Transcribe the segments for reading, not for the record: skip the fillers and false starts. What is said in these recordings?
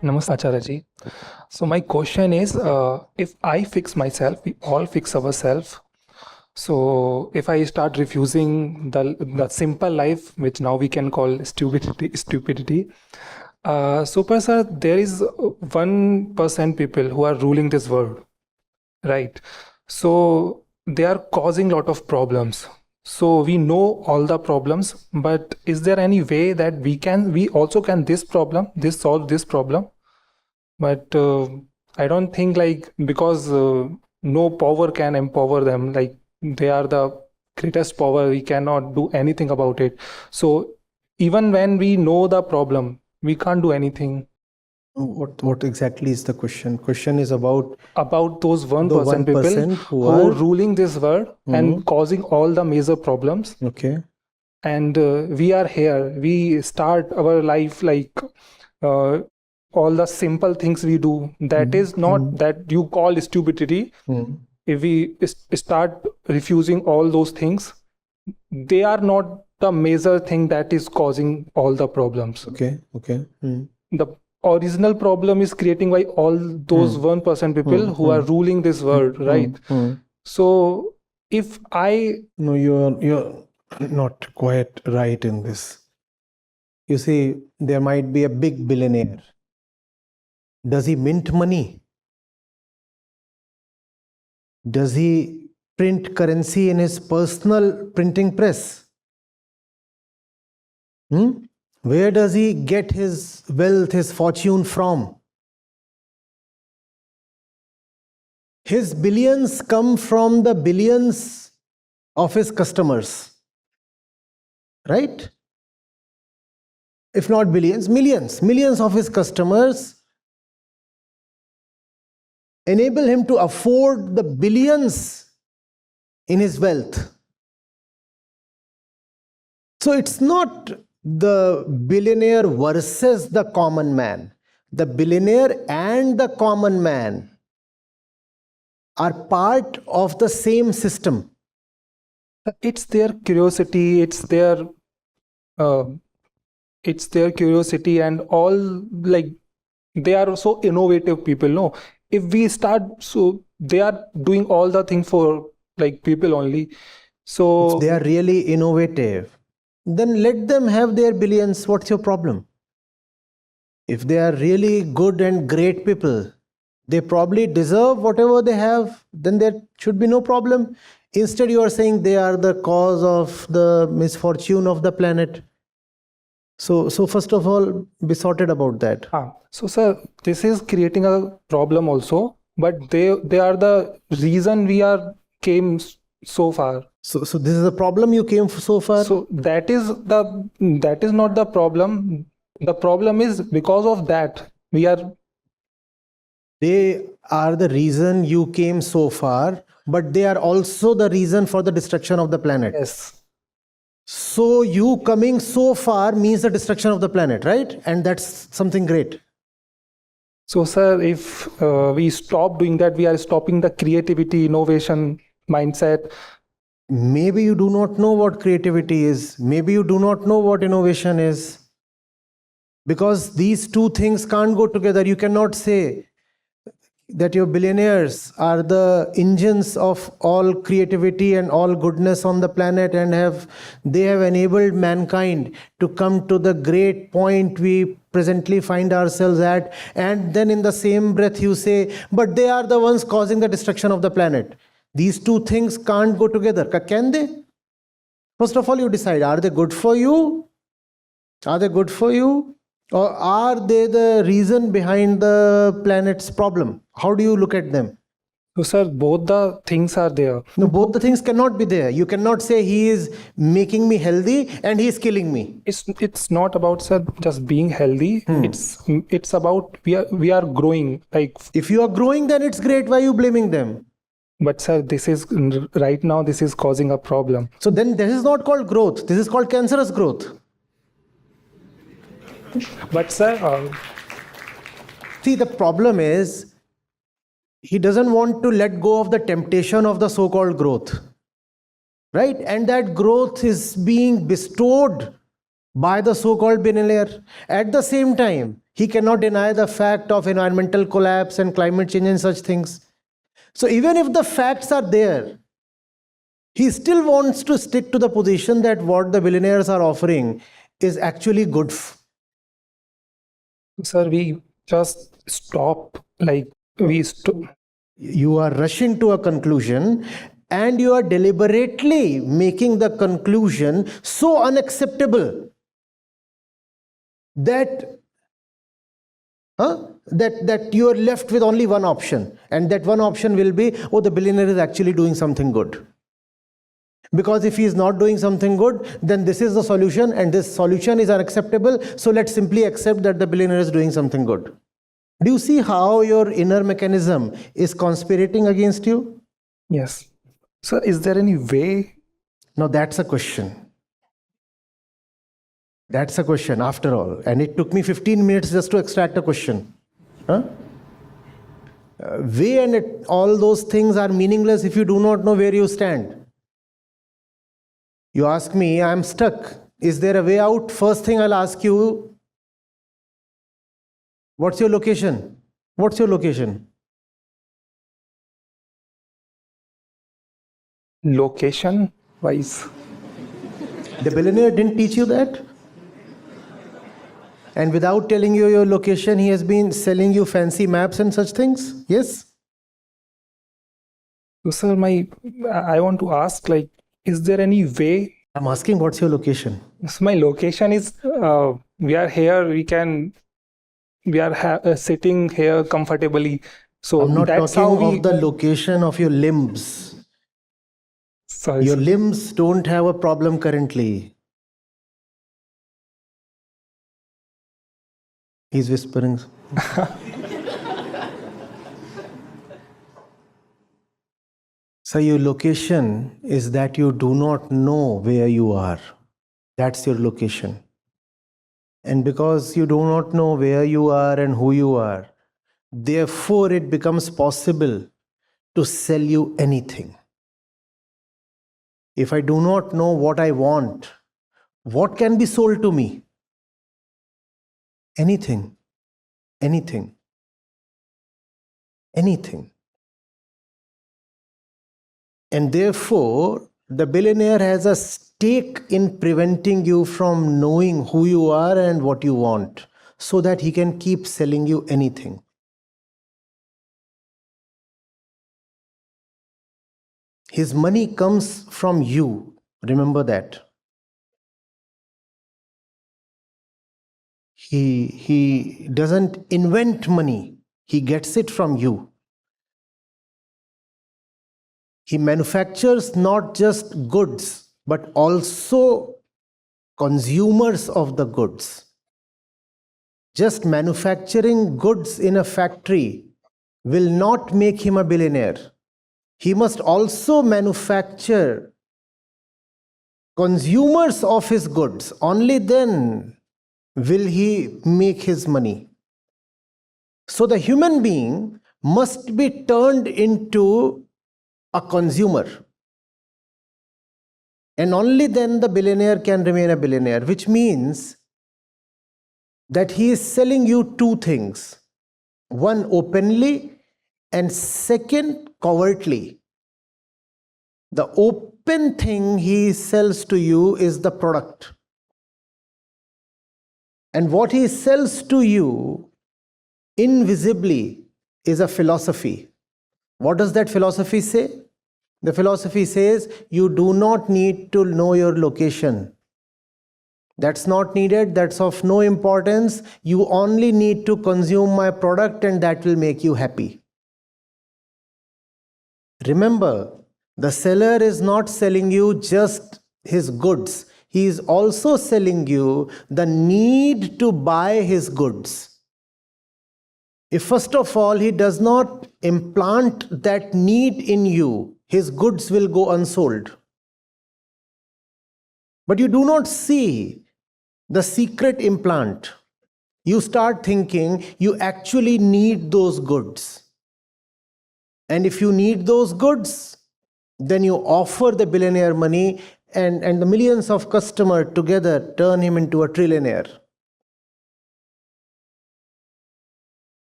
Namaste, Acharya Ji. So my question is, if I fix myself, we all fix ourselves. So if I start refusing the simple life, which now we can call stupidity. Super sir, there is 1% people who are ruling this world, right? So they are causing a lot of problems. So we know all the problems, but is there any way that we also can solve this problem? But I don't think like because no power can empower them. Like they are the greatest power, we cannot do anything about it. So even when we know the problem, we can't do anything. What exactly is the question? Question is about Those 1% people 1% who are ruling this world and causing all the major problems. okay. And we are here. We start our life like all the simple things we do. That is not that you call stupidity. If we start refusing all those things, they are not the major thing that is causing all the problems. Okay. The original problem is creating by all those 1% people who are ruling this world, right? So if I No, you're not quite right in this. You see, there might be a big billionaire. Does he mint money? Does he print currency in his personal printing press? Where does he get his wealth, his fortune from? His billions come from the billions of his customers, right? If not billions, millions of his customers enable him to afford the billions in his wealth. So it's not the billionaire versus the common man. The billionaire and the common man are part of the same system. It's their curiosity, it's their curiosity and all, like they are so innovative people, no? If we start, so they are doing all the things for like people only. So if they are really innovative, then let them have their billions. What's your problem? If they are really good and great people, they probably deserve whatever they have, then there should be no problem. Instead, you are saying they are the cause of the misfortune of the planet. So first of all, be sorted about that. So sir, this is creating a problem also, but they are the reason we are came so far. So this is the problem you came so far. So that is not the problem. The problem is because of that we are. They are the reason you came so far, but they are also the reason for the destruction of the planet. Yes. So you coming so far means the destruction of the planet, right? And that's something great. So sir, if we stop doing that, we are stopping the creativity, innovation mindset. Maybe you do not know what creativity is. Maybe you do not know what innovation is. Because these two things can't go together. You cannot say that your billionaires are the engines of all creativity and all goodness on the planet, and they have enabled mankind to come to the great point we presently find ourselves at, and then in the same breath you say, but they are the ones causing the destruction of the planet. These two things can't go together. Can they? First of all, you decide, are they good for you? Are they good for you? Or are they the reason behind the planet's problem? How do you look at them? So sir, both the things are there. No, both the things cannot be there. You cannot say he is making me healthy and he is killing me. It's not about, sir, just being healthy. It's about we are growing. Like if you are growing, then it's great. Why are you blaming them? But sir, this is right now. This is causing a problem. So then this is not called growth. This is called cancerous growth. But sir, see, the problem is he doesn't want to let go of the temptation of the so-called growth, right? And that growth is being bestowed by the so-called billionaire. At the same time, he cannot deny the fact of environmental collapse and climate change and such things. So even if the facts are there, he still wants to stick to the position that what the billionaires are offering is actually good. Sir, we just stop, like we You are rushing to a conclusion and you are deliberately making the conclusion so unacceptable that that you are left with only one option, and that one option will be, oh, the billionaire is actually doing something good. Because if he is not doing something good, then this is the solution, and this solution is unacceptable, so let's simply accept that the billionaire is doing something good. Do you see how your inner mechanism is conspirating against you? Yes. Sir, is there any way? Now that's a question. That's a question after all. And it took me 15 minutes just to extract a question. Way and all those things are meaningless if you do not know where you stand. You ask me, I'm stuck. Is there a way out? First thing I'll ask you, what's your location? What's your location? Location wise. The billionaire didn't teach you that? And without telling you your location, he has been selling you fancy maps and such things? Yes? So, sir, I want to ask, like, is there any way? I'm asking, what's your location? So my location is, we are here, we are sitting here comfortably. So I'm not that's talking how of the location of your limbs. Sorry, Your sir. limbs don't have a problem currently. He's whispering. So your location is that you do not know where you are. That's your location. And because you do not know where you are and who you are, therefore it becomes possible to sell you anything. If I do not know what I want, what can be sold to me? Anything. Anything. Anything. And therefore, the billionaire has a stake in preventing you from knowing who you are and what you want, so that he can keep selling you anything. His money comes from you. Remember that. He doesn't invent money. He gets it from you. He manufactures not just goods, but also consumers of the goods. Just manufacturing goods in a factory will not make him a billionaire. He must also manufacture consumers of his goods. Only then will he make his money. So the human being must be turned into a consumer. And only then the billionaire can remain a billionaire, which means that he is selling you two things. One, openly, and second, covertly. The open thing he sells to you is the product. And what he sells to you invisibly is a philosophy. What does that philosophy say? The philosophy says you do not need to know your location. That's not needed, that's of no importance. You only need to consume my product and that will make you happy. Remember, the seller is not selling you just his goods. He is also selling you the need to buy his goods. If first of all he does not implant that need in you, his goods will go unsold. But you do not see the secret implant. You start thinking you actually need those goods. And if you need those goods, then you offer the billionaire money and the millions of customers together turn him into a trillionaire.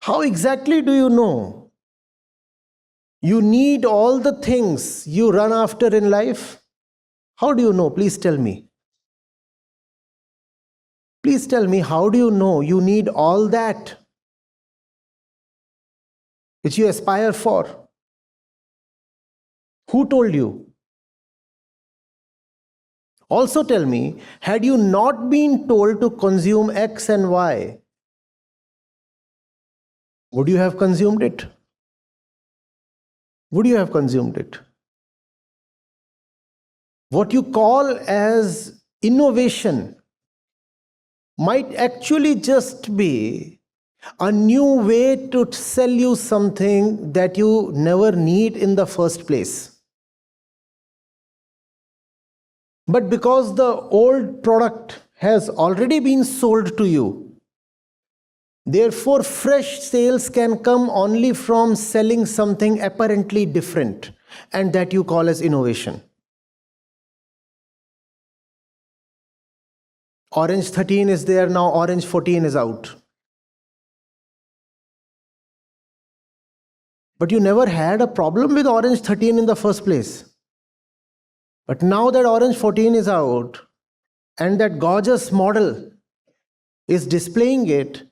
How exactly do you know you need all the things you run after in life? How do you know? Please tell me. Please tell me, how do you know you need all that which you aspire for? Who told you? Also tell me, had you not been told to consume X and Y, would you have consumed it? Would you have consumed it? What you call as innovation might actually just be a new way to sell you something that you never need in the first place. But because the old product has already been sold to you, therefore fresh sales can come only from selling something apparently different, and that you call as innovation. Orange 13 is there now, Orange 14 is out. But you never had a problem with Orange 13 in the first place. But now that Orange 14 is out and that gorgeous model is displaying it,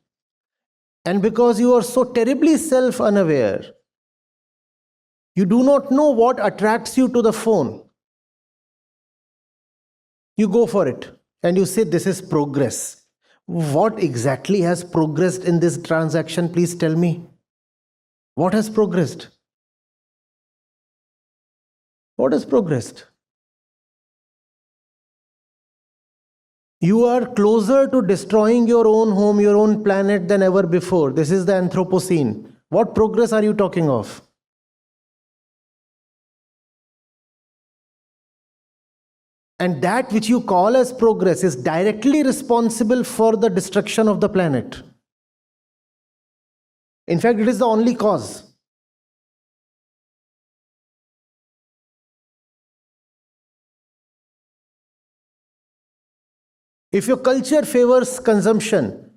and because you are so terribly self-unaware, you do not know what attracts you to the phone. You go for it and you say, this is progress. What exactly has progressed in this transaction? Please tell me. What has progressed? What has progressed? You are closer to destroying your own home, your own planet than ever before. This is the Anthropocene. What progress are you talking of? And that which you call as progress is directly responsible for the destruction of the planet. In fact, it is the only cause. If your culture favors consumption,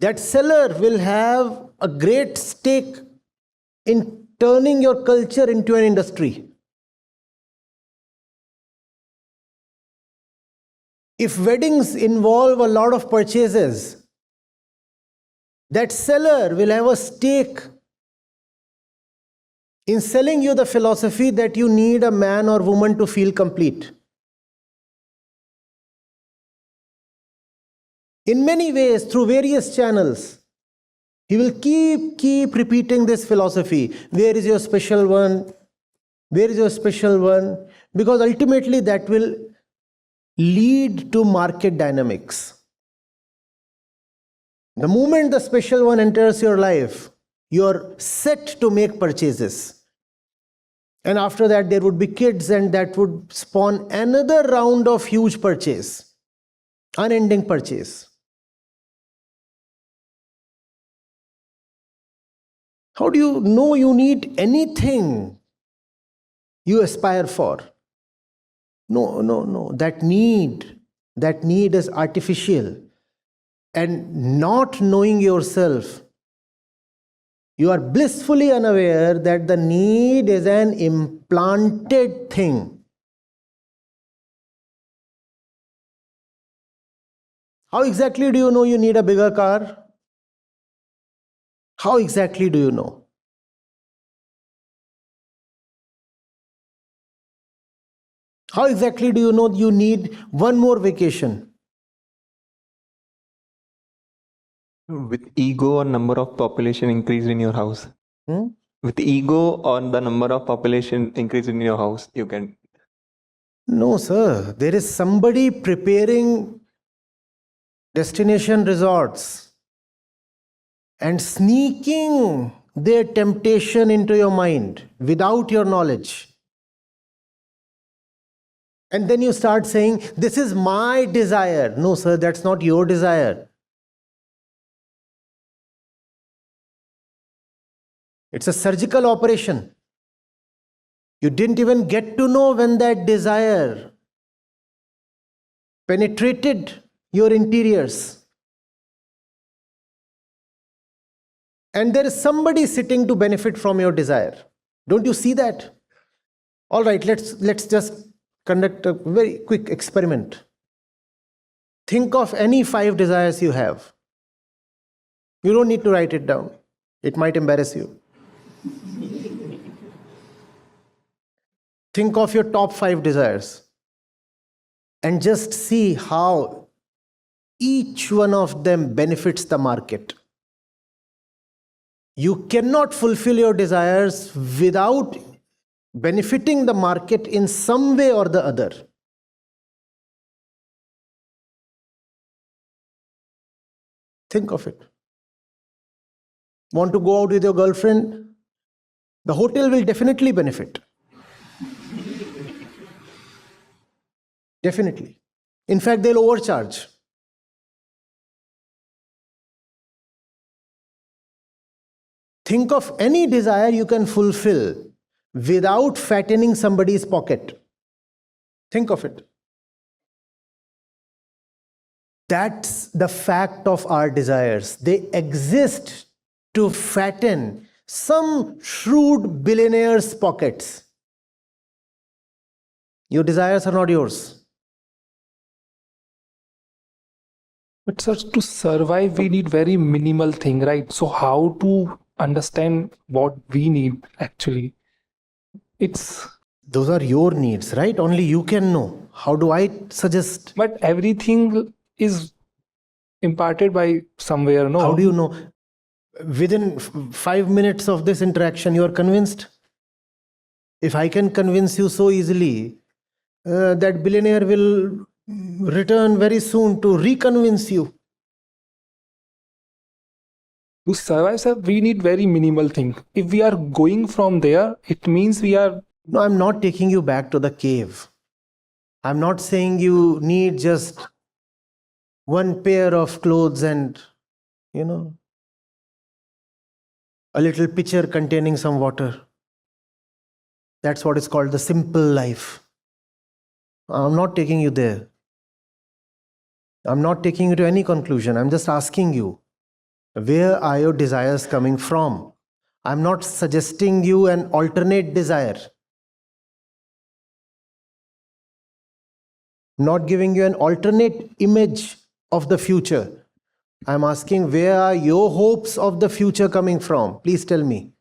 that seller will have a great stake in turning your culture into an industry. If weddings involve a lot of purchases, that seller will have a stake in selling you the philosophy that you need a man or woman to feel complete. In many ways, through various channels, he will keep repeating this philosophy. Where is your special one? Where is your special one? Because ultimately that will lead to market dynamics. The moment the special one enters your life, you're set to make purchases. And after that, there would be kids, and that would spawn another round of huge purchase, unending purchase. How do you know you need anything you aspire for? No. That need is artificial. And not knowing yourself, you are blissfully unaware that the need is an implanted thing. How exactly do you know you need a bigger car? How exactly do you know? How exactly do you know you need one more vacation? With ego or number of population increased in your house. With ego or the number of population increased in your house, you can. No, sir. There is somebody preparing destination resorts and sneaking their temptation into your mind without your knowledge. And then you start saying, this is my desire. No, sir, that's not your desire. It's a surgical operation. You didn't even get to know when that desire penetrated your interiors. And there is somebody sitting to benefit from your desire. Don't you see that? All right, let's just conduct a very quick experiment. Think of any 5 desires you have. You don't need to write it down. It might embarrass you. Think of your top 5 desires and just see how each one of them benefits the market. You cannot fulfill your desires without benefiting the market in some way or the other. Think of it. Want to go out with your girlfriend? The hotel will definitely benefit. Definitely. In fact, they'll overcharge. Think of any desire you can fulfill without fattening somebody's pocket. Think of it. That's the fact of our desires. They exist to fatten some shrewd billionaire's pockets. Your desires are not yours. But sir, to survive, we need very minimal thing, right? So how to understand what we need actually? Those are your needs, right? Only you can know. How do I suggest? But everything is imparted by somewhere, no? How do you know? Within 5 minutes of this interaction, you are convinced? If I can convince you so easily, that billionaire will return very soon to reconvince you. To survive, sir, we need very minimal thing. If we are going from there, it means we are... No, I'm not taking you back to the cave. I'm not saying you need just one pair of clothes and, a little pitcher containing some water. That's what is called the simple life. I'm not taking you there. I'm not taking you to any conclusion. I'm just asking you, where are your desires coming from? I'm not suggesting you an alternate desire. Not giving you an alternate image of the future. I'm asking, where are your hopes of the future coming from? Please tell me.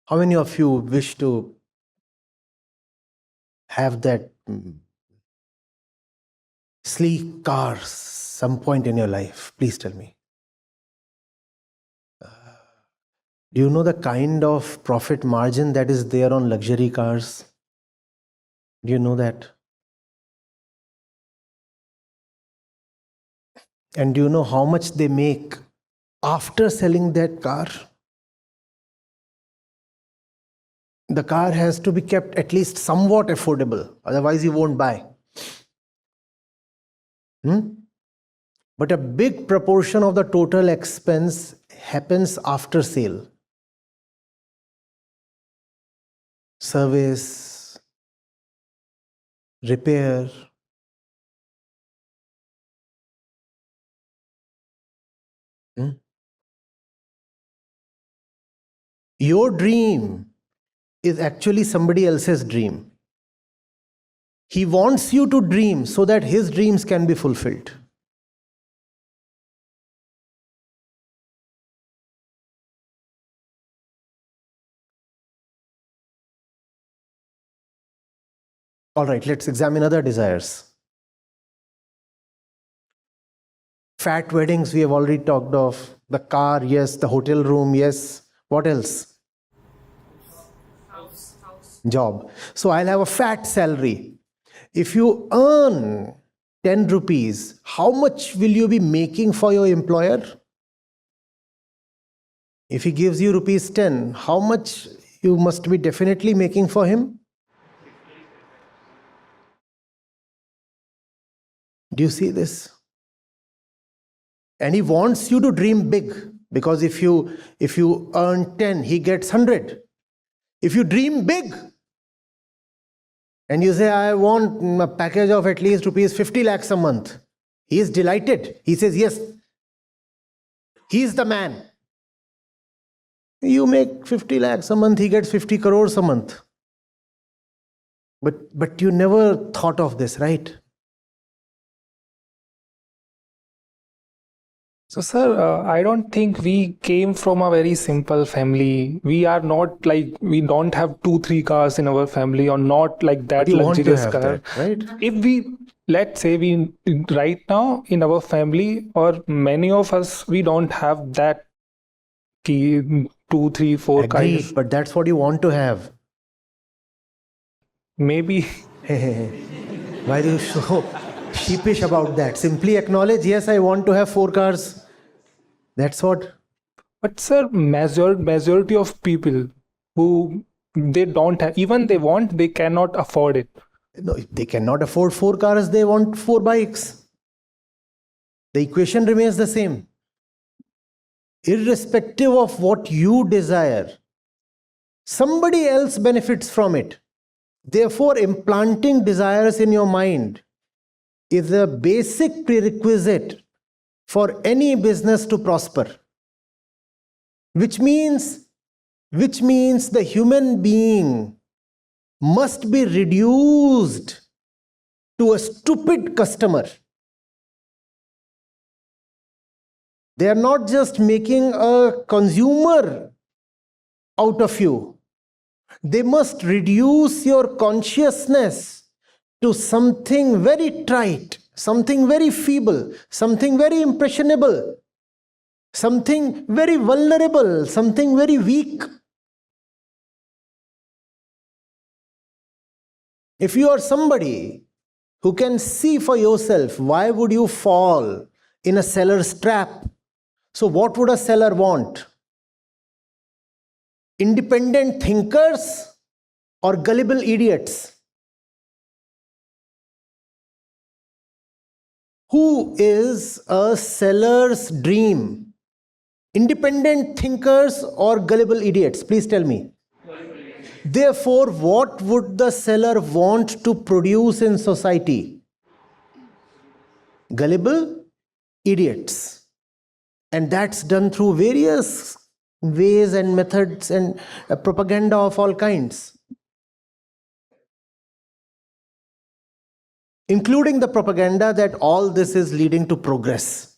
How many of you wish to have that sleek car some point in your life? Please tell me. Do you know the kind of profit margin that is there on luxury cars? Do you know that? And do you know how much they make after selling that car? The car has to be kept at least somewhat affordable, otherwise you won't buy. But a big proportion of the total expense happens after sale. Service, repair. Your dream is actually somebody else's dream. He wants you to dream so that his dreams can be fulfilled. All right, let's examine other desires. Fat weddings, we have already talked of. The car, yes. The hotel room, yes. What else? House. Job. So I'll have a fat salary. If you earn 10 rupees, how much will you be making for your employer? If he gives you rupees 10, how much you must be definitely making for him? Do you see this? And he wants you to dream big. Because if you earn 10, he gets 100. If you dream big and you say, I want a package of at least rupees 50 lakhs a month, he is delighted. He says, yes, he is the man. You make 50 lakhs a month, he gets 50 crores a month. But you never thought of this, right? So, sir, I don't think we came from a very simple family. We are not like, we don't have 2-3 cars in our family, or not like that But you want to luxurious have car. that, right? If we, let's say we, right now in our family, or many of us, we don't have that key 2, 3, 4 Agreed, cars. but that's what you want to have. Maybe. Why are you so sheepish about that? Simply acknowledge, yes, I want to have 4 cars. That's what. But sir, majority of people who they don't have, even they want, they cannot afford it. No, if they cannot afford 4 cars, they want 4 bikes. The equation remains the same. Irrespective of what you desire, somebody else benefits from it. Therefore, implanting desires in your mind is a basic prerequisite for any business to prosper. Which means the human being must be reduced to a stupid customer. They are not just making a consumer out of you. They must reduce your consciousness to something very trite, something very feeble, something very impressionable, something very vulnerable, something very weak. If you are somebody who can see for yourself, why would you fall in a seller's trap? So what would a seller want? Independent thinkers or gullible idiots? Who is a seller's dream? Independent thinkers or gullible idiots? Please tell me. Therefore, what would the seller want to produce in society? Gullible idiots. And that's done through various ways and methods and propaganda of all kinds, including the propaganda that all this is leading to progress.